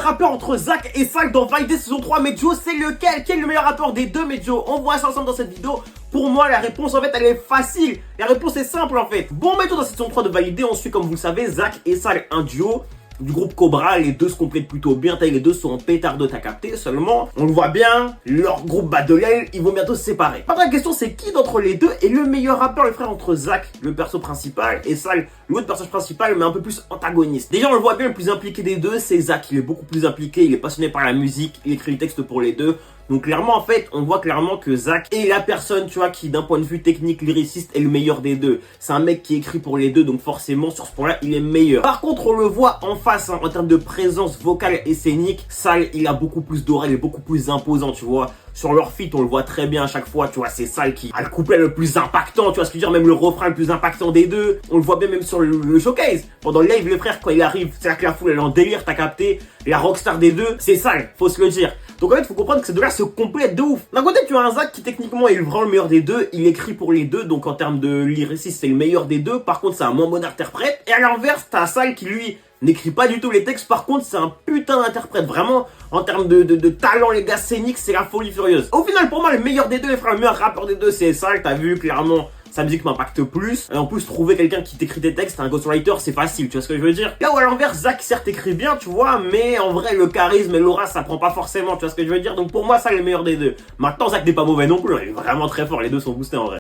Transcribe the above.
rappeur entre Zach et Sal dans Validé saison 3, mais Joe, c'est lequel? Quel est le meilleur rappeur des deux? Mais Joe, on voit ça ensemble dans cette vidéo. Pour moi, la réponse, en fait, elle est facile. La réponse est simple, en fait. Bon, mais dans cette saison 3 de Validé, on suit, comme vous le savez, Zach et Sal, un duo du groupe Cobra. Les deux se complètent plutôt bien, les deux sont en pétard de t'as capté. Seulement, on le voit bien, leur groupe bat de l'aile, ils vont bientôt se séparer. Maintenant, la question, c'est qui d'entre les deux est le meilleur rappeur? Les frères, entre Zach, le perso principal, et Sal, l'autre personnage principal, mais un peu plus antagoniste. Déjà, on le voit bien, le plus impliqué des deux, c'est Zach. Il est beaucoup plus impliqué, il est passionné par la musique, il écrit les textes pour les deux. Donc clairement, en fait, on voit clairement que Zach est la personne, tu vois, qui d'un point de vue technique, lyriciste, est le meilleur des deux. C'est un mec qui écrit pour les deux, donc forcément, sur ce point-là, il est meilleur. Par contre, on le voit en face, hein, en termes de présence vocale et scénique, Sal, il a beaucoup plus d'aura, il est beaucoup plus imposant, tu vois. Sur leur feat, on le voit très bien à chaque fois, tu vois, c'est Sal qui a le couplet le plus impactant, tu vois ce que je veux dire, même le refrain le plus impactant des deux. On le voit bien même sur le showcase. Pendant le live, le frère, quand il arrive, c'est là que la foule, elle est en délire, t'as capté. La rockstar des deux, c'est Sal, faut se le dire. Donc en fait, faut comprendre que ces deux-là se complètent de ouf. D'un côté, tu as un Zach qui techniquement est vraiment le meilleur des deux, il écrit pour les deux, donc en termes de lyriciste, c'est le meilleur des deux. Par contre, c'est un moins bon interprète. Et à l'inverse, t'as Sal qui lui n'écrit pas du tout les textes, par contre c'est un putain d'interprète, vraiment en termes de talent les gars scéniques, c'est la folie furieuse. Au final pour moi le meilleur des deux, les frères, le meilleur rappeur des deux c'est Sal, t'as vu clairement sa musique m'impacte plus, et en plus trouver quelqu'un qui t'écrit des textes, un ghostwriter c'est facile, tu vois ce que je veux dire. Là où à l'envers Zach certes écrit bien tu vois, mais en vrai le charisme et l'aura ça prend pas forcément, tu vois ce que je veux dire. Donc pour moi ça le meilleur des deux. Maintenant Zach n'est pas mauvais non plus, il est vraiment très fort, les deux sont boostés en vrai.